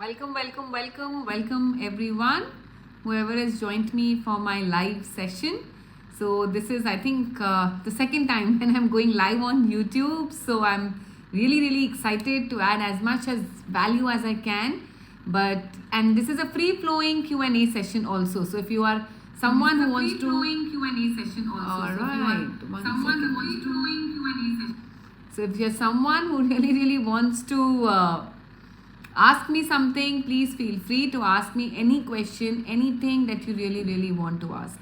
Welcome everyone, whoever has joined me for my live session. So this is, I think, the second time when I'm going live on YouTube. So I'm really excited to add as much as value as I can. And this is a free flowing Q&A session also. So if you are someone who wants to Q&A session also. So if you're someone who really wants to ask me something, please feel free to ask me any question, anything that you really want to ask.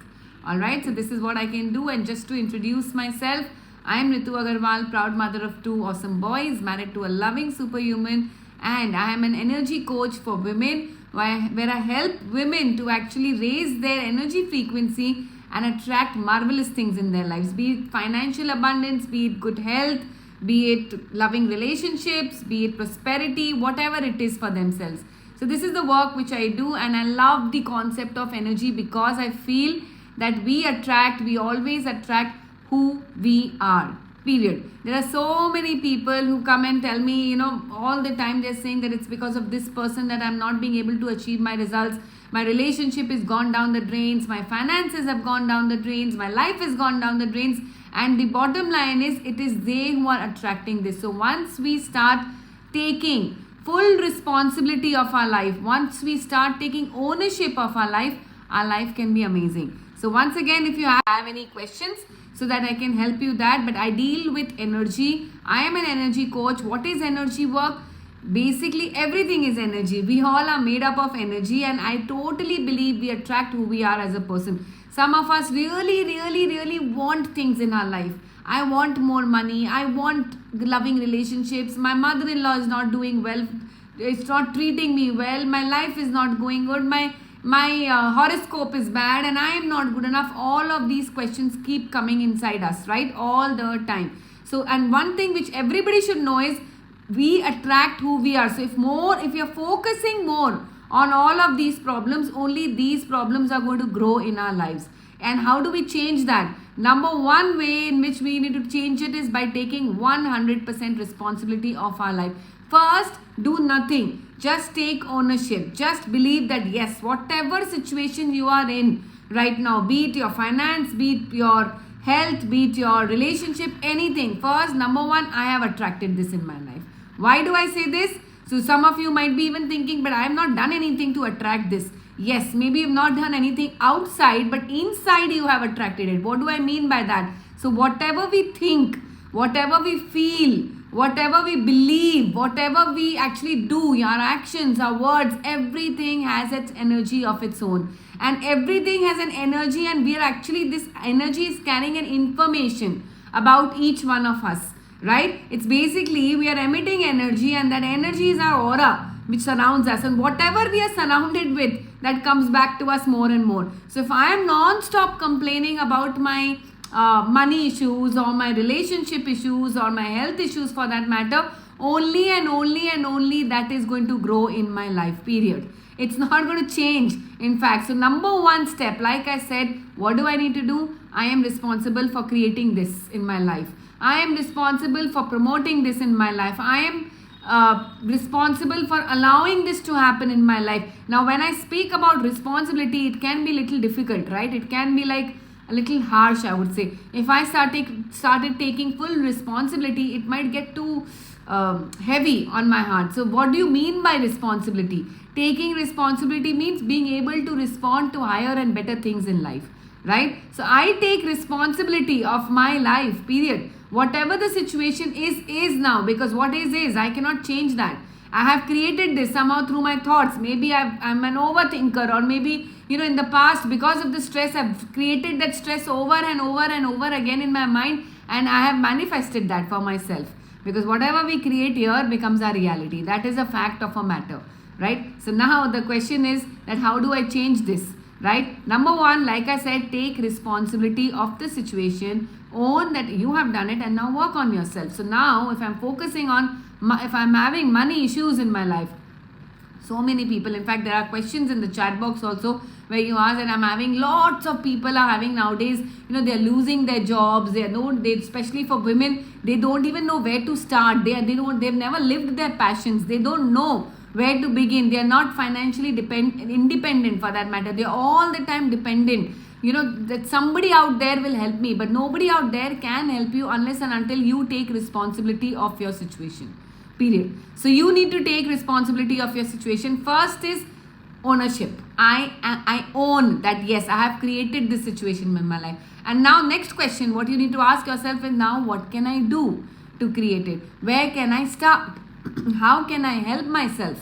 Alright, so this is what I can do. And just to introduce myself, I am Ritu Agarwal, proud mother of 2 awesome boys, married to a loving superhuman, and I am an energy coach for women where I help women to actually raise their energy frequency and attract marvelous things in their lives, be it financial abundance, be it good health, be it loving relationships, be it prosperity, whatever it is for themselves. So this is the work which I do, and I love the concept of energy because I feel that we always attract who we are, period. There are so many people who come and tell me, all the time they're saying that it's because of this person that I'm not being able to achieve my results. My relationship has gone down the drains, my finances have gone down the drains, my life has gone down the drains. And the bottom line is, it is they who are attracting this. So once we start taking full responsibility of our life, once we start taking ownership of our life can be amazing. So once again, if you have any questions, so that I can help you that. But I deal with energy. I am an energy coach. What is energy work? Basically, everything is energy. We all are made up of energy, and I totally believe we attract who we are as a person. Some of us really want things in our life. I want more money. I want loving relationships. My mother-in-law is not doing well. It's not treating me well. My life is not going good. My horoscope is bad and I am not good enough. All of these questions keep coming inside us, right? All the time. So, and one thing which everybody should know is we attract who we are. So if you're focusing more on all of these problems, only these problems are going to grow in our lives. And how do we change that? Number one way in which we need to change it is by taking 100% responsibility of our life. First, do nothing. Just take ownership. Just believe that yes, whatever situation you are in right now, be it your finance, be it your health, be it your relationship, anything. First, number one, I have attracted this in my life. Why do I say this? So some of you might be even thinking, but I have not done anything to attract this. Yes, maybe you've not done anything outside, but inside you have attracted it. What do I mean by that? So whatever we think, whatever we feel, whatever we believe, whatever we actually do, our actions, our words, everything has its energy of its own. And everything has an energy, and we are actually, this energy is carrying an information about each one of us. Right? It's basically we are emitting energy, and that energy is our aura which surrounds us, and whatever we are surrounded with, that comes back to us more and more. So if I am non-stop complaining about my money issues or my relationship issues or my health issues for that matter, only that is going to grow in my life, period. It's not going to change, in fact. So number one step, like I said, what do I need to do? I am responsible for creating this in my life. I am responsible for promoting this in my life. I am responsible for allowing this to happen in my life. Now, when I speak about responsibility, it can be a little difficult, right? It can be like a little harsh, I would say. If I started taking full responsibility, it might get too heavy on my heart. So what do you mean by responsibility? Taking responsibility means being able to respond to higher and better things in life, right? So I take responsibility of my life, period. Whatever the situation is now, because what is, I cannot change that. I have created this somehow through my thoughts. Maybe I'm an overthinker, or maybe, in the past, because of the stress, I've created that stress over and over again in my mind, and I have manifested that for myself. Because whatever we create here becomes our reality. That is a fact of a matter, right? So now the question is that how do I change this? Right? Number one, like I said, take responsibility of the situation, own that you have done it, and now work on yourself. So now if I'm focusing on, if I'm having money issues in my life, so many people, in fact, there are questions in the chat box also where you ask, and I'm having lots of people are having nowadays, they're losing their jobs. They especially for women, they don't even know where to start. They've never lived their passions. They don't know where to begin. They are not financially independent for that matter. They are all the time dependent. That somebody out there will help me, but nobody out there can help you unless and until you take responsibility of your situation. Period. So you need to take responsibility of your situation. First is ownership. I own that, yes, I have created this situation in my life. And now next question, what you need to ask yourself is, now what can I do to create it? Where can I start? How can I help myself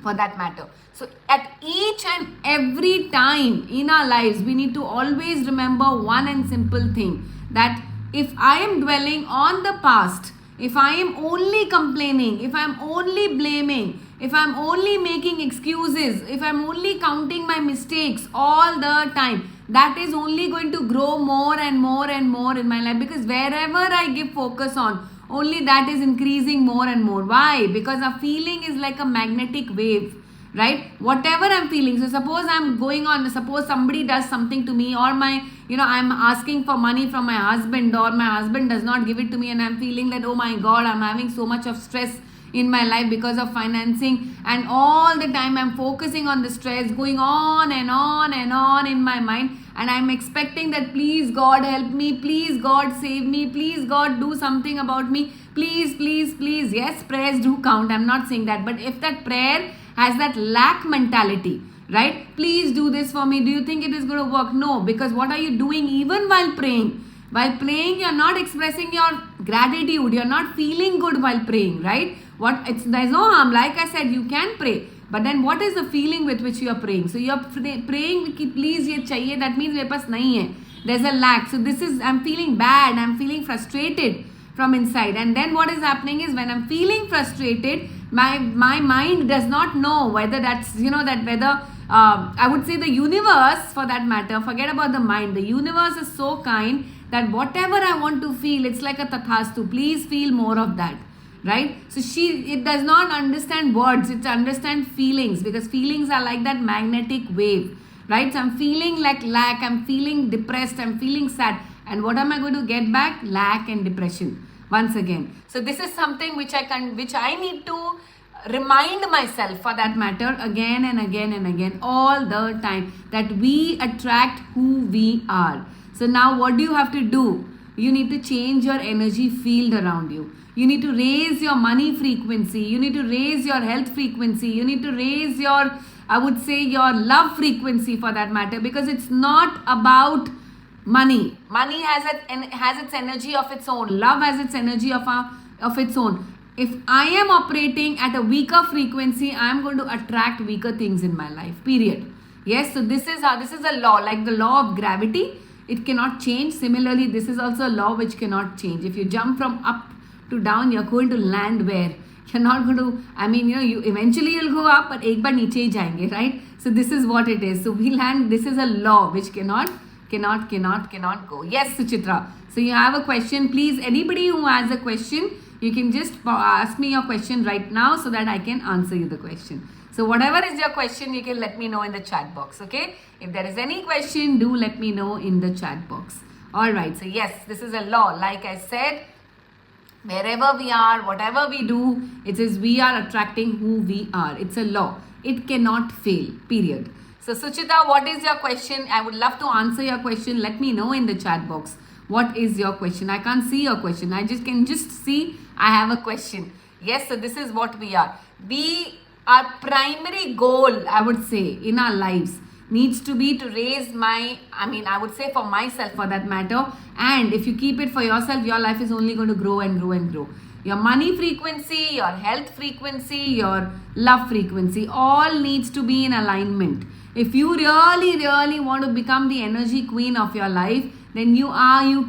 for that matter? So at each and every time in our lives, we need to always remember one and simple thing, that if I am dwelling on the past, if I am only complaining, if I am only blaming, if I am only making excuses, if I am only counting my mistakes all the time, that is only going to grow more and more and more in my life, because wherever I give focus on, only that is increasing more and more. Why? Because a feeling is like a magnetic wave, right? Whatever I'm feeling. So suppose I'm going on, suppose somebody does something to me, or I'm asking for money from my husband, or my husband does not give it to me, and I'm feeling that, oh my God, I'm having so much of stress in my life because of financing, and all the time I'm focusing on the stress going on and on and on in my mind, and I'm expecting that, please God help me, please God save me, please God do something about me, please, please, please. Yes, prayers do count, I'm not saying that, but if that prayer has that lack mentality, right? Please do this for me. Do you think it is going to work? No, because what are you doing even while praying? While praying, you're not expressing your gratitude. You're not feeling good while praying, right? There's no harm. Like I said, you can pray. But then what is the feeling with which you are praying? So you're praying, please ye chahiye. That means mere paas nahi hai. There's a lack. So I'm feeling bad. I'm feeling frustrated from inside. And then what is happening is, when I'm feeling frustrated, my mind does not know whether that's, I would say the universe, for that matter, forget about the mind. The universe is so kind that whatever I want to feel, it's like a tathastu. Please feel more of that, right? So it does not understand words. It understands feelings, because feelings are like that magnetic wave, right? So I'm feeling like lack. I'm feeling depressed. I'm feeling sad. And what am I going to get back? Lack and depression. Once again. So this is something which I need to remind myself, for that matter, again and again and again, all the time, that we attract who we are. So now what do you have to do? You need to change your energy field around you. You need to raise your money frequency. You need to raise your health frequency. You need to raise your, I would say, your love frequency, for that matter, because it's not about money. Money has its energy of its own. Love has its energy of its own. If I am operating at a weaker frequency, I am going to attract weaker things in my life. Period. Yes, so this is a law, like the law of gravity. It cannot change. Similarly, this is also a law which cannot change. If you jump from up to down, you're going to land where? You're not going to, you eventually you'll go up, but ek baar niche hi jayenge, right? So this is what it is. So we land, this is a law which cannot go. Yes, Suchitra. So you have a question. Please, anybody who has a question, you can just ask me your question right now so that I can answer you the question. So whatever is your question, you can let me know in the chat box. Okay. If there is any question, do let me know in the chat box. Alright. So yes, this is a law. Like I said, wherever we are, whatever we do, it is we are attracting who we are. It's a law. It cannot fail. Period. So Suchita, what is your question? I would love to answer your question. Let me know in the chat box. What is your question? I can't see your question. I can just see I have a question. Yes, so this is what we are. Our primary goal, I would say, in our lives needs to be to raise I would say for myself, for that matter. And if you keep it for yourself, your life is only going to grow and grow and grow. Your money frequency, your health frequency, your love frequency, all needs to be in alignment. If you really want to become the energy queen of your life, then you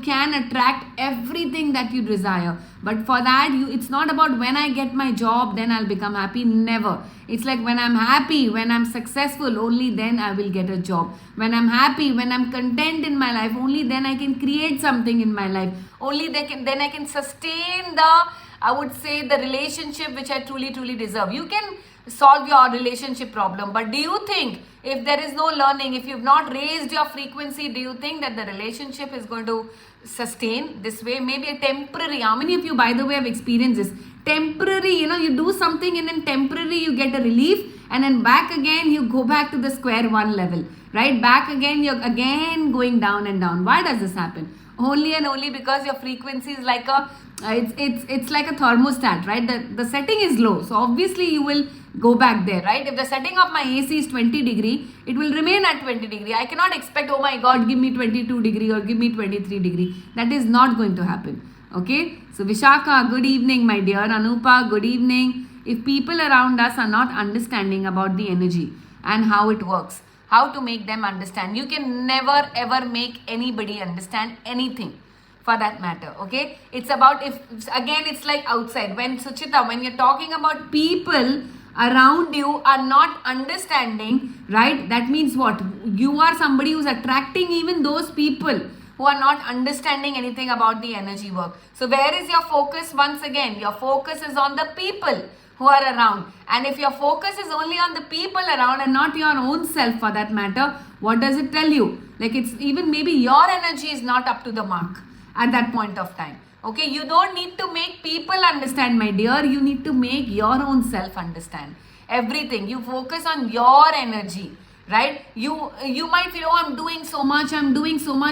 can attract everything that you desire. But for that, it's not about when I get my job, then I'll become happy. Never. It's like when I'm happy, when I'm successful, only then I will get a job. When I'm happy, when I'm content in my life, only then I can create something in my life. Only then I can sustain the relationship which I truly deserve. You can solve your relationship problem, but do you think if there is no learning, if you've not raised your frequency, do you think that the relationship is going to sustain this way? Maybe a temporary. How many of you, by the way, have experienced this? temporary, you do something and then temporary you get a relief, and then back again you go back to the square one level, right? Back again, you're again going down and down. Why does this happen? Only and only because your frequency is like a it's like a thermostat, right? The setting is low, so obviously you will go back there, right? If the setting of my AC is 20 degree, it will remain at 20 degree. I cannot expect, oh my god, give me 22 degree or give me 23 degree. That is not going to happen. Okay, so Vishaka, good evening, my dear. Anupa, good evening. If people around us are not understanding about the energy and how it works, how to make them understand, you can never ever make anybody understand anything, for that matter. Okay, it's about, if again it's like outside, when Suchita, when you're talking about people around you are not understanding, right? That means what? You are somebody who's attracting even those people who are not understanding anything about the energy work. So where is your focus? Once again, your focus is on the people who are around. And if your focus is only on the people around and not your own self, for that matter, what does it tell you? Like, it's even maybe your energy is not up to the mark at that point of time. Okay, you don't need to make people understand, my dear. You need to make your own self understand everything. You focus on your energy, right? You might feel, oh, I'm doing so much,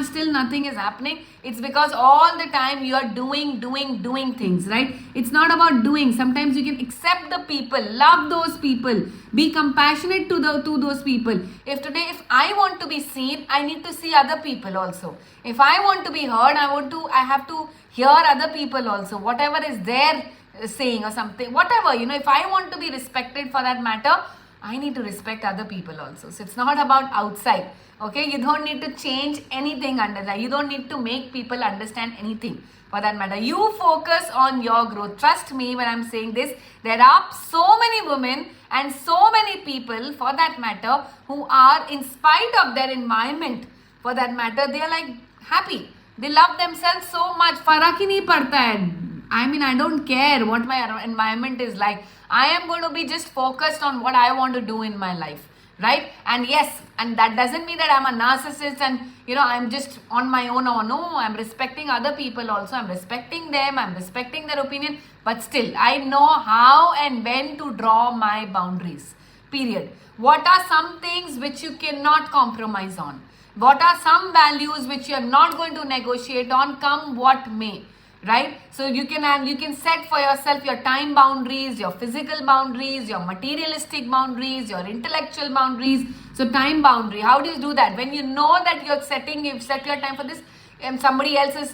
still nothing is happening. It's because all the time you are doing things, right? It's not about doing. Sometimes you can accept the people, love those people, be compassionate to those people. If I want to be seen, I need to see other people also. If I want to be heard, I have to hear other people also, whatever is their saying or something, whatever, if I want to be respected, for that matter, I need to respect other people also. So it's not about outside. Okay, you don't need to change anything under that. You don't need to make people understand anything, for that matter. You focus on your growth. Trust me when I'm saying this. There are so many women and so many people, for that matter, who are, in spite of their environment, for that matter, they are like happy. They love themselves so much. Farak hi nahi padta hai. I mean, I don't care what my environment is like. I am going to be just focused on what I want to do in my life, right? And yes, and that doesn't mean that I'm a narcissist and, I'm just on my own. Or no, I'm respecting other people also. I'm respecting them. I'm respecting their opinion. But still, I know how and when to draw my boundaries, period. What are some things which you cannot compromise on? What are some values which you are not going to negotiate on, come what may? Right? So you can set for yourself your time boundaries, your physical boundaries, your materialistic boundaries, your intellectual boundaries. So time boundary, how do you do that? When you know that you've set your time for this, and somebody else is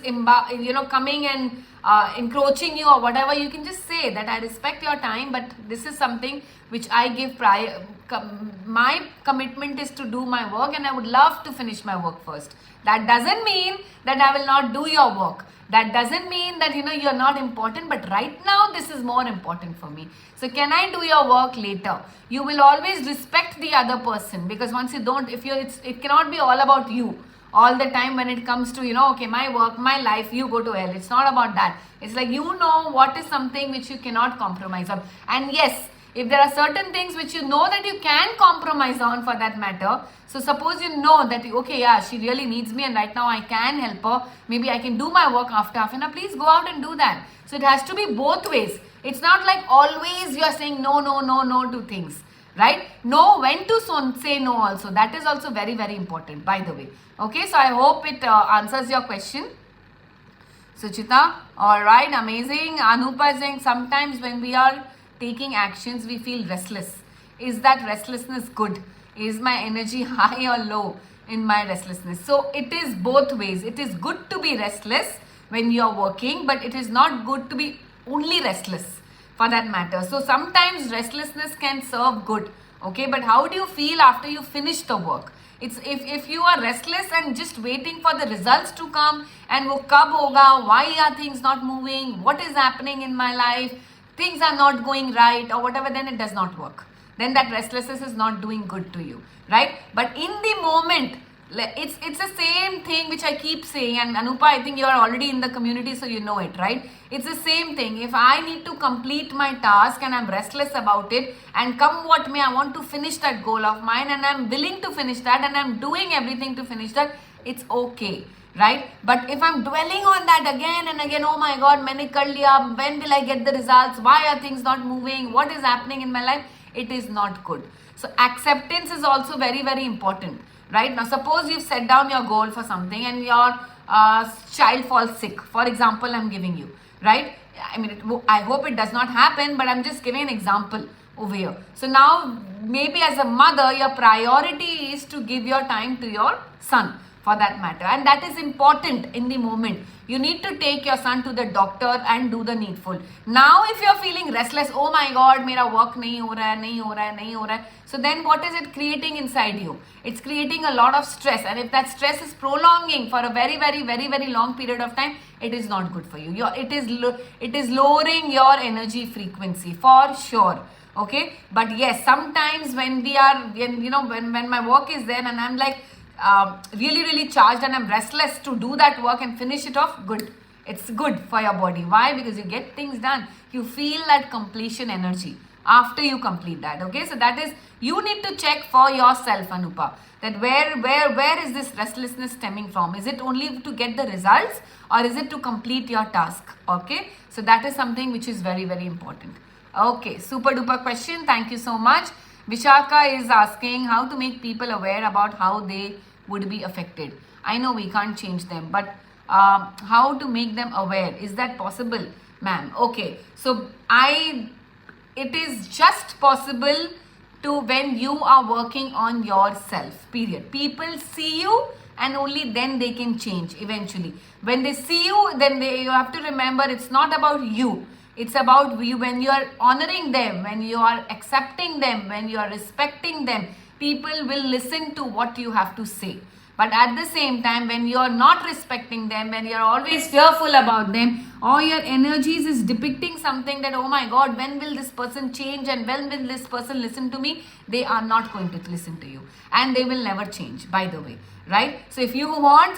coming and encroaching you or whatever, you can just say that I respect your time, but this is something which I give my commitment is to do my work, and I would love to finish my work first. That doesn't mean that I will not do your work. That doesn't mean that you're not important, but right now this is more important for me. So can I do your work later? You will always respect the other person, because once you don't, it cannot be all about you all the time when it comes to okay, my work, my life, you go to hell. It's not about that. It's like what is something which you cannot compromise on. And yes, if there are certain things which that you can compromise on, for that matter. So suppose that, okay, yeah, she really needs me and right now I can help her. Maybe I can do my work after half an hour. Please go out and do that. So it has to be both ways. It's not like always you are saying no to things, right? Know when to say no also. That is also very, very important, by the way. Okay, so I hope it answers your question. Suchita, alright, amazing. Anupa is saying sometimes when we are taking actions, we feel restless. Is that restlessness good? Is my energy high or low in my restlessness? So it is both ways. It is good to be restless when you are working, but it is not good to be only restless, for that matter. So sometimes restlessness can serve good. Okay, but how do you feel after you finish the work? It's if you are restless and just waiting for the results to come and wo kab hoga, why are things not moving, what is happening in my life, things are not going right or whatever, then it does not work. Then that restlessness is not doing good to you, right? But in the moment, it's the same thing which I keep saying, and Anupa, I think you are already in the community, so you know it, right? It's the same thing. If I need to complete my task and I'm restless about it, and come what may, I want to finish that goal of mine and I'm willing to finish that and I'm doing everything to finish that, it's okay. right? But if I'm dwelling on that again and again, oh my god, maine kar liya, when will I get the results, why are things not moving, what is happening in my life, it is not good. So acceptance is also very, very important, right? Now suppose you've set down your goal for something and your child falls sick, for example, I'm giving you, right? I mean, I hope it does not happen, but I'm just giving an example over here. So now maybe as a mother, your priority is to give your time to your son, for that matter, and that is important in the moment. You need to take your son to the doctor and do the needful. Now if you're feeling restless, oh my god, mera work nahi ho raha hai, nahi ho raha hai, nahi ho raha hai, so then what is it creating inside you? It's creating a lot of stress, and if that stress is prolonging for a very, very, very, very long period of time, it is not good for you. It is lowering your energy frequency for sure. Okay, but yes, sometimes when my work is there and I'm like really, really charged and I'm restless to do that work and finish it off, good. It's good for your body. Why? Because you get things done. You feel that completion energy after you complete that. Okay, so that is, you need to check for yourself, Anupa, that where is this restlessness stemming from? Is it only to get the results or is it to complete your task? Okay, so that is something which is very, very important. Okay, super duper question. Thank you so much. Vishaka is asking how to make people aware about how they would be affected. I know we can't change them, but how to make them aware? Is that possible, ma'am? Okay, so it is just possible to when you are working on yourself, period. People see you and only then they can change eventually. When they see you, then you have to remember it's not about you. It's about you. When you are honoring them, when you are accepting them, when you are respecting them, people will listen to what you have to say. But at the same time, when you are not respecting them, when you are always fearful about them, or your energies is depicting something that, oh my god, when will this person change and when will this person listen to me, they are not going to listen to you and they will never change, by the way, right? So if you want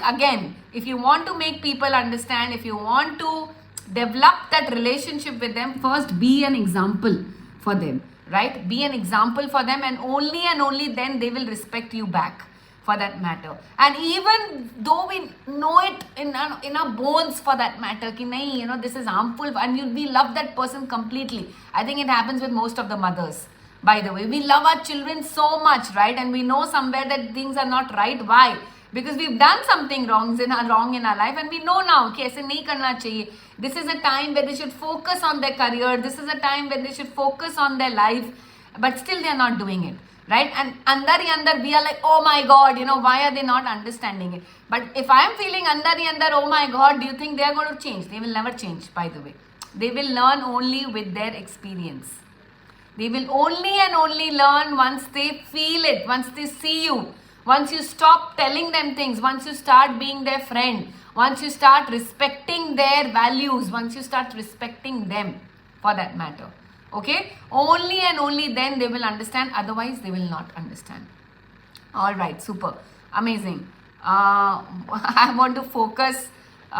to make people understand, if you want to develop that relationship with them, first be an example for them, right? Be an example for them, and only then they will respect you back, for that matter. And even though we know it in our bones, for that matter, ki nahi, this is harmful, and we love that person completely. I think it happens with most of the mothers, by the way. We love our children so much, right? And we know somewhere that things are not right. Why? Because we've done something wrong in our life, and we know now कि ऐसे नहीं करना चाहिए. This is a time where they should focus on their career. This is a time where they should focus on their life, but still they are not doing it, right? And andar we are like, oh my god, why are they not understanding it? But if I am feeling andar, oh my god, do you think they are going to change? They will never change, by the way. They will learn only with their experience. They will only learn once they feel it, once they see you. Once you stop telling them things, once you start being their friend, once you start respecting their values, once you start respecting them, for that matter. Okay? Only then they will understand. Otherwise, they will not understand. Alright, super. Amazing. I want to focus,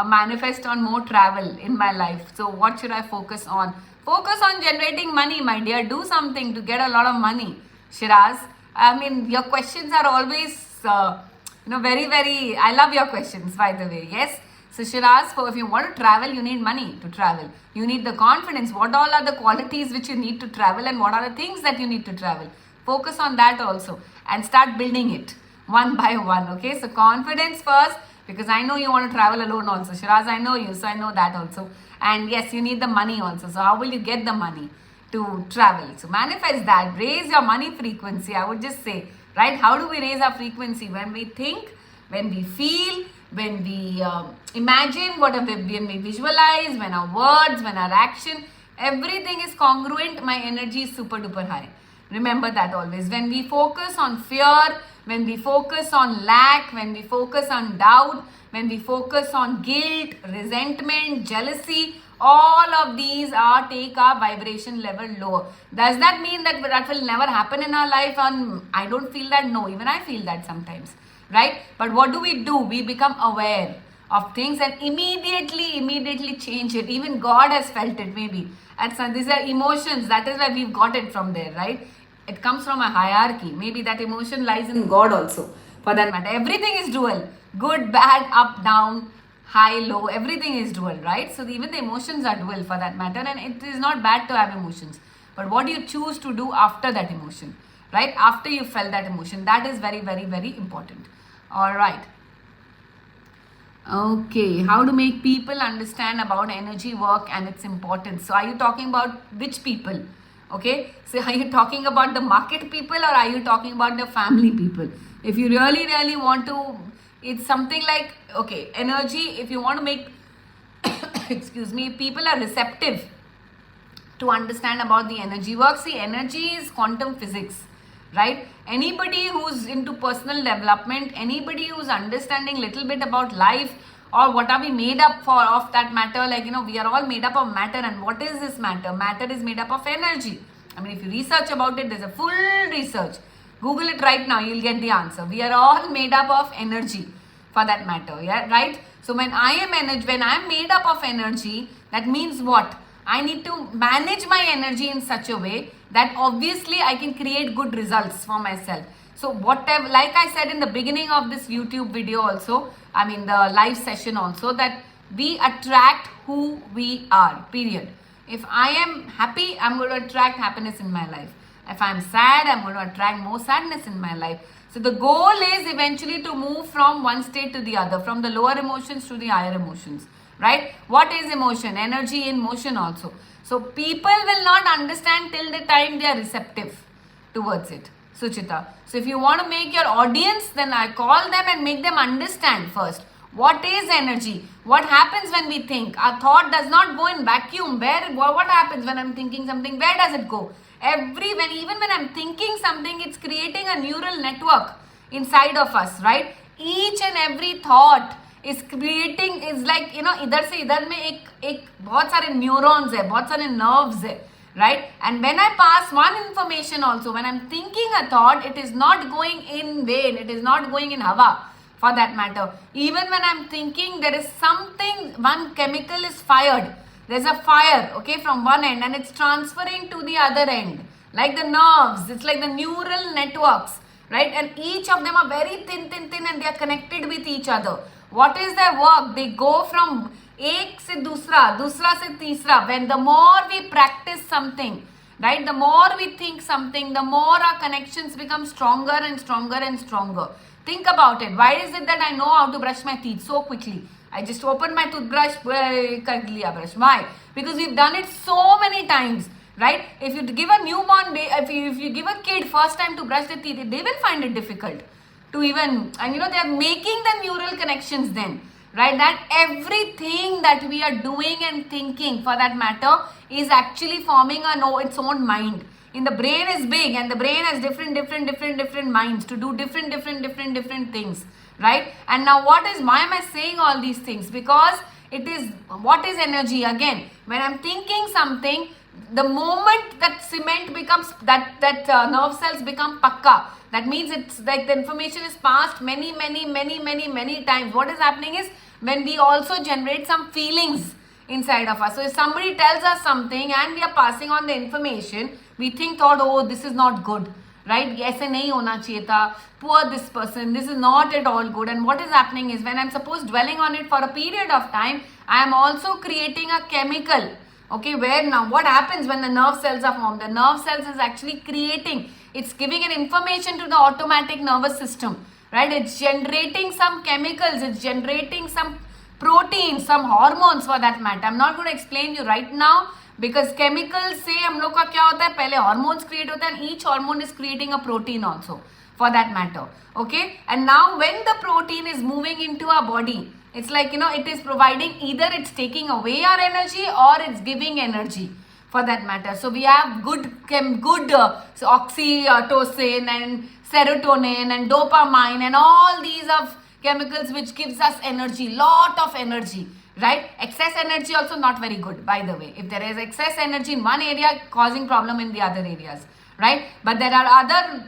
manifest on more travel in my life. So what should I focus on? Focus on generating money, my dear. Do something to get a lot of money. Shiraz, I mean, your questions are always, very, very, I love your questions, by the way. Yes. So Shiraz, if you want to travel, you need money to travel. You need the confidence. What all are the qualities which you need to travel, and what are the things that you need to travel? Focus on that also and start building it one by one. Okay. So confidence first, because I know you want to travel alone also. Shiraz, I know you. So I know that also. And yes, you need the money also. So how will you get the money to travel? So manifest that, raise your money frequency, I would just say, right? How do we raise our frequency? When we think, when we feel, when we imagine, when we visualize, when our words, when our action, everything is congruent, my energy is super duper high. Remember that always. When we focus on fear, when we focus on lack, when we focus on doubt, when we focus on guilt, resentment, jealousy, all of these take our vibration level lower. Does that mean that will never happen in our life? And I don't feel that. No, even I feel that sometimes, right? But what do? We become aware of things and immediately change it. Even God has felt it, maybe. And these are emotions. That is why we've got it from there, right? It comes from a hierarchy. Maybe that emotion lies in God also. for that matter. Everything is dual. Good, bad, up, down, high, low, everything is dual, right? So even the emotions are dual for that matter, and it is not bad to have emotions. But what do you choose to do after that emotion, right? After you felt that emotion, that is very, very, very important. All right. Okay, how to make people understand about energy work and its importance. So are you talking about which people? Okay, so are you talking about the market people or are you talking about the family people? If you really, really want to, it's something like, okay, energy, if you want to make, excuse me, people are receptive to understand about the energy work. See, energy is quantum physics, right? Anybody who's into personal development, anybody who's understanding little bit about life, or what are we made up for of that matter, like, we are all made up of matter. And what is this matter? Matter is made up of energy. I mean, if you research about it, there's a full research. Google it right now, you'll get the answer. We are all made up of energy for that matter, yeah, right? So when I am made up of energy, that means what? I need to manage my energy in such a way that obviously I can create good results for myself. So whatever, like I said in the beginning of this YouTube video also, I mean the live session also, that we attract who we are, period. If I am happy, I'm going to attract happiness in my life. If I'm sad, I'm going to attract more sadness in my life. So the goal is eventually to move from one state to the other, from the lower emotions to the higher emotions, right? What is emotion? Energy in motion also. So people will not understand till the time they are receptive towards it. Suchita. So if you want to make your audience, then I call them and make them understand first. What is energy? What happens when we think? Our thought does not go in vacuum. What happens when I'm thinking something? Where does it go? Even when I'm thinking something, it's creating a neural network inside of us, right? Each and every thought is creating, is like, इधर से इधर में एक बहुत सारे neurons है, बहुत सारे nerves है, right? And when I pass one information also, when I'm thinking a thought, it is not going in vain, it is not going in hava for that matter. Even when I'm thinking, there is something, one chemical is fired. There's a fire, okay, from one end and it's transferring to the other end. Like the nerves, it's like the neural networks, right? And each of them are very thin and they are connected with each other. What is their work? They go from ek se dusra se teesra. When the more we practice something, right, the more we think something, the more our connections become stronger and stronger and stronger. Think about it. Why is it that I know how to brush my teeth so quickly? I just opened my toothbrush, kar liya brush. Why? Because we've done it so many times, right? If you give a newborn, if you give a kid first time to brush their teeth, they will find it difficult to even, and they are making the neural connections then, right? That everything that we are doing and thinking for that matter is actually forming its own mind. In the brain is big and the brain has different minds to do different things, right? And now why am I saying all these things? Because it is, what is energy? Again, when I'm thinking something, the moment that cement becomes, that nerve cells become pakka, that means it's like the information is passed many times. What is happening is, when we also generate some feelings inside of us. So if somebody tells us something and we are passing on the information, we think, oh, this is not good, right? Aise nahi hona chahiye tha. Poor this person, this is not at all good. And what is happening is, when I'm supposed dwelling on it for a period of time, I am also creating a chemical. Okay, where now what happens when the nerve cells are formed? The nerve cells is actually creating, it's giving an information to the automatic nervous system, right? It's generating some chemicals, it's generating some proteins, some hormones for that matter. I'm not going to explain you right now, because chemicals से हम लोग का क्या होता है, पहले hormones create होता है, and each hormone is creating a protein also for that matter. Okay, and now when the protein is moving into our body, it's like, it is providing, either it's taking away our energy or it's giving energy for that matter. So we have good so oxytocin and serotonin and dopamine and all these of chemicals which gives us energy, lot of energy, right? Excess energy also not very good, by the way. If there is excess energy in one area, causing problem in the other areas, right? But there are other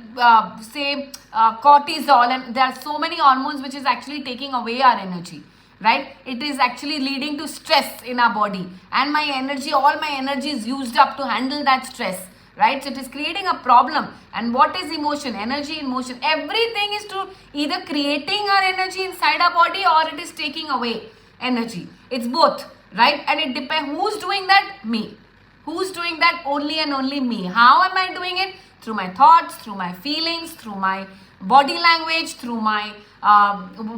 cortisol, and there are so many hormones which is actually taking away our energy, right? It is actually leading to stress in our body, and all my energy is used up to handle that stress, right? So it is creating a problem. And what is emotion? Energy in motion. Everything is to either creating our energy inside our body or it is taking away energy. It's both, right? And it depends. Who's doing that? Me. Who's doing that? Only and only me. How am I doing it? Through my thoughts, through my feelings, through my body language, through my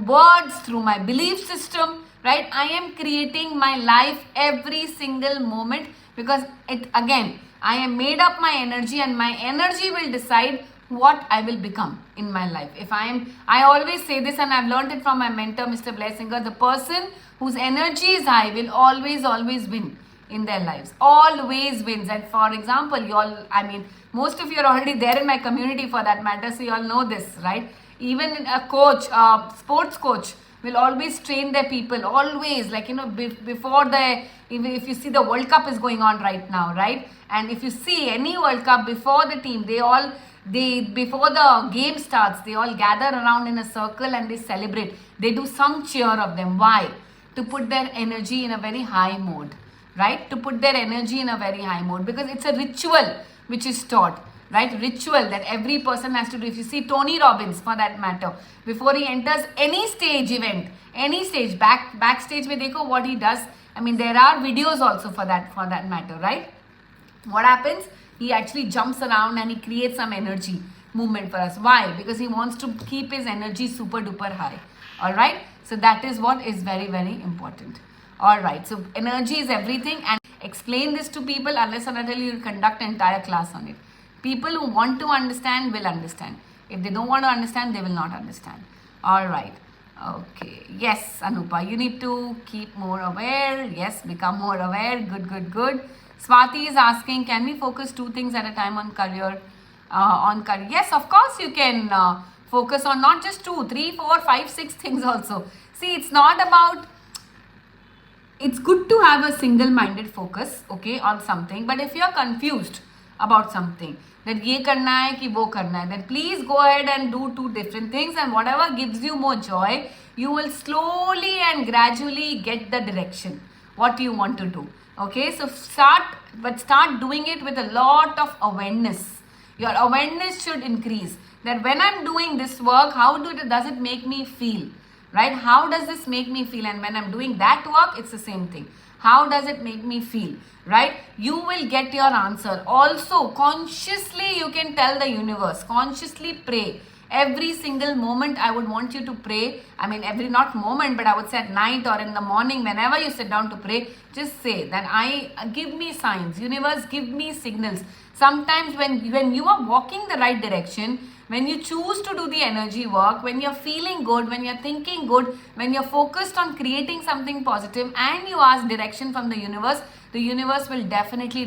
words, through my belief system, right? I am creating my life every single moment because I am made up my energy and my energy will decide what I will become in my life. I always say this and I've learned it from my mentor, Mr. Blessinger, the person whose energy is high will always win in their lives. Always wins. And for example, most of you are already there in my community for that matter, so you all know this, right? Even a coach, sports coach will always train their people, always, like, before if you see the World Cup is going on right now, right? And if you see any World Cup, before the team, before the game starts, they all gather around in a circle and they celebrate. They do some cheer of them. Why? To put their energy in a very high mode, right? To put their energy in a very high mode, because it's a ritual which is taught, right? Ritual that every person has to do. If you see Tony Robbins, for that matter, before he enters any stage event, any stage, backstage mein dekho what he does. There are videos also for that matter, right? What happens? He actually jumps around and he creates some energy movement for us. Why? Because he wants to keep his energy super duper high. All right? So that is what is very, very important. All right. So energy is everything, and explain this to people unless and until you conduct an entire class on it. People who want to understand will understand. If they don't want to understand, they will not understand. All right. Okay. Yes, Anupa, you need to keep more aware. Yes, become more aware. Good. Swati is asking, can we focus 2 things at a time on career? Yes, of course you can focus on not just 2, 3, 4, 5, 6 things also. See, it's not about... It's good to have a single-minded focus, okay, on something. But if you're confused about something, that ye karna hai ki wo karna hai, then please go ahead and do 2 different things, and whatever gives you more joy, you will slowly and gradually get the direction, what you want to do. Okay, so start doing it with a lot of awareness. Your awareness should increase. That when I'm doing this work, how does it make me feel? Right? How does this make me feel? And when I'm doing that work, it's the same thing. How does it make me feel? Right? You will get your answer. Also, consciously you can tell the universe. Consciously pray. Every single moment I would want you to pray. Not moment, but I would say at night or in the morning, whenever you sit down to pray, just say that give me signs. Universe, give me signals. Sometimes when you are walking the right direction, when you choose to do the energy work, when you're feeling good, when you're thinking good, when you're focused on creating something positive and you ask direction from the universe will definitely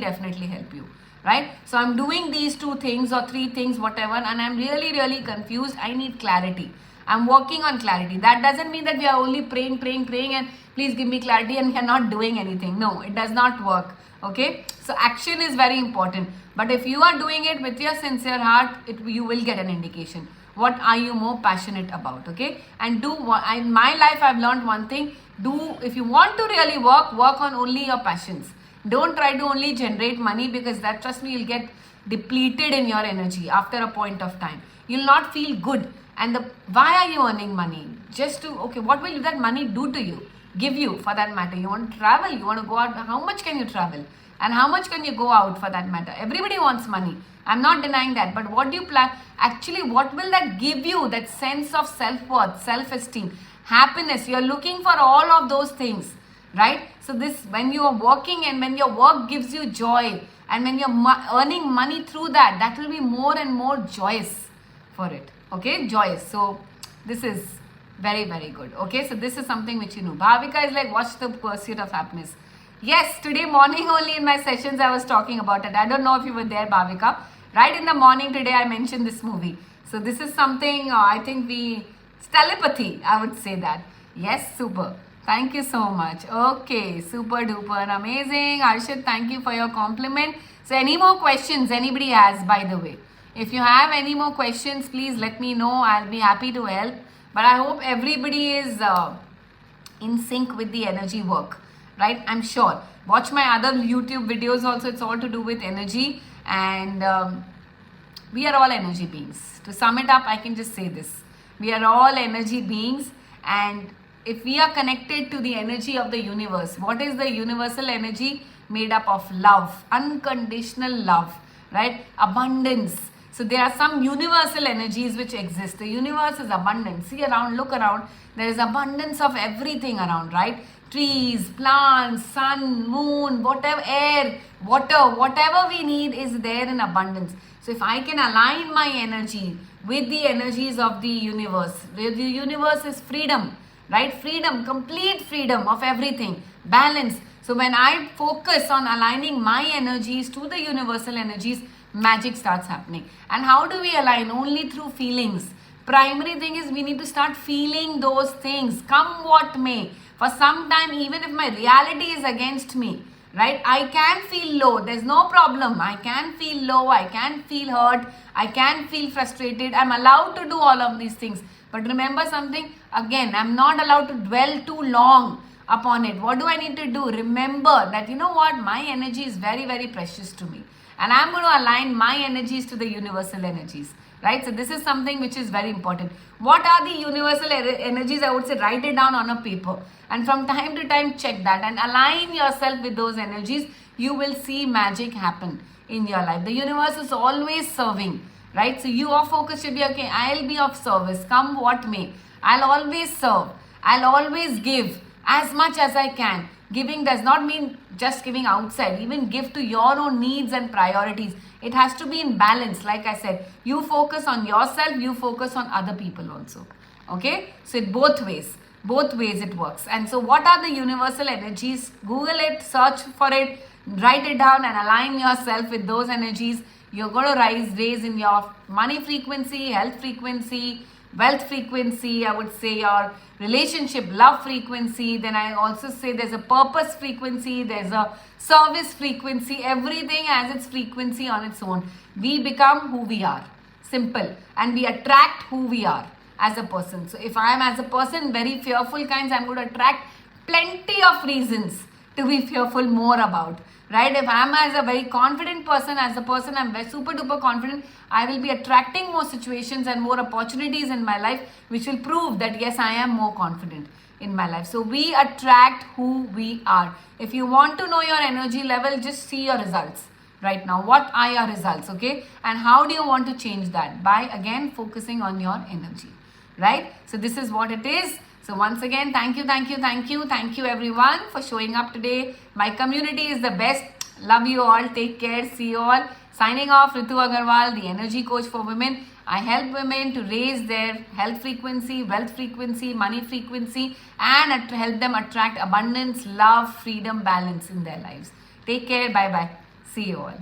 help you. Right? So I'm doing these 2 things or 3 things, whatever, and I'm really confused. I need clarity. I'm working on clarity. That doesn't mean that we are only praying and please give me clarity and we are not doing anything. No, it does not work. Okay? So action is very important. But if you are doing it with your sincere heart, you will get an indication. What are you more passionate about? Okay? And in my life, I've learned one thing. If you want to really work on only your passions. Don't try to only generate money, because that, trust me, you'll get depleted in your energy after a point of time. You'll not feel good. And why are you earning money? What will that money do to you? Give you, for that matter. You want to travel, you want to go out. How much can you travel? And how much can you go out, for that matter? Everybody wants money. I'm not denying that. But what do you plan? Actually, what will that give you? That sense of self-worth, self-esteem, happiness. You're looking for all of those things. Right? So when you are working and when your work gives you joy and when you're earning money through that, that will be more and more joyous for it. Okay? Joyous. So this is very, very good. Okay? So this is something which you know. Bhavika is like, watch the pursuit of happiness. Yes, today morning only in my sessions I was talking about it. I don't know if you were there, Bhavika. Right in the morning today I mentioned this movie. So this is something I think it's telepathy, I would say that. Yes, super. Thank you so much. Okay, super duper amazing. Arshad, thank you for your compliment. So any more questions anybody has, by the way? If you have any more questions, please let me know. I'll be happy to help. But I hope everybody is in sync with the energy work. Right? I'm sure. Watch my other YouTube videos also. It's all to do with energy. And we are all energy beings. To sum it up, I can just say this. We are all energy beings, and if we are connected to the energy of the universe, what is the universal energy? Made up of love, unconditional love, right? Abundance. So there are some universal energies which exist. The universe is abundant. See around, look around. There is abundance of everything around, right? Trees, plants, sun, moon, whatever, air, water, whatever we need is there in abundance. So if I can align my energy with the energies of the universe, where the universe is freedom, right? Freedom, complete freedom of everything, balance. So when I focus on aligning my energies to the universal energies, magic starts happening. And how do we align? Only through feelings. Primary thing is we need to start feeling those things, come what may. For some time, even if my reality is against me, right? I can feel low. There's no problem. I can feel low. I can feel hurt. I can feel frustrated. I'm allowed to do all of these things. But remember something, again, I'm not allowed to dwell too long upon it. What do I need to do? Remember that, you know what, my energy is very, very precious to me. And I'm going to align my energies to the universal energies, right? So this is something which is very important. What are the universal energies? I would say write it down on a paper. And from time to time, check that and align yourself with those energies. You will see magic happen in your life. The universe is always serving, right? So your focus should be, okay, I'll be of service, come what may. I'll always serve. I'll always give as much as I can. Giving does not mean just giving outside. Even give to your own needs and priorities. It has to be in balance. Like I said, you focus on yourself, you focus on other people also. Okay? So it both ways. Both ways it works. And so what are the universal energies? Google it, search for it, write it down and align yourself with those energies. You're going to raise in your money frequency, health frequency, wealth frequency, I would say your relationship, love frequency. Then I also say there's a purpose frequency, there's a service frequency. Everything has its frequency on its own. We become who we are. Simple. And we attract who we are as a person. So if I am as a person very fearful kinds, I'm going to attract plenty of reasons to be fearful more about. Right? If I am as a very confident person, as a person I'm very super duper confident, I will be attracting more situations and more opportunities in my life, which will prove that yes, I am more confident in my life. So we attract who we are. If you want to know your energy level, just see your results right now. What are your results? Okay? And how do you want to change that? By again focusing on your energy. Right? So this is what it is. So once again, thank you everyone for showing up today. My community is the best. Love you all. Take care. See you all. Signing off, Ritu Agarwal, the energy coach for women. I help women to raise their health frequency, wealth frequency, money frequency, and help them attract abundance, love, freedom, balance in their lives. Take care. Bye-bye. See you all.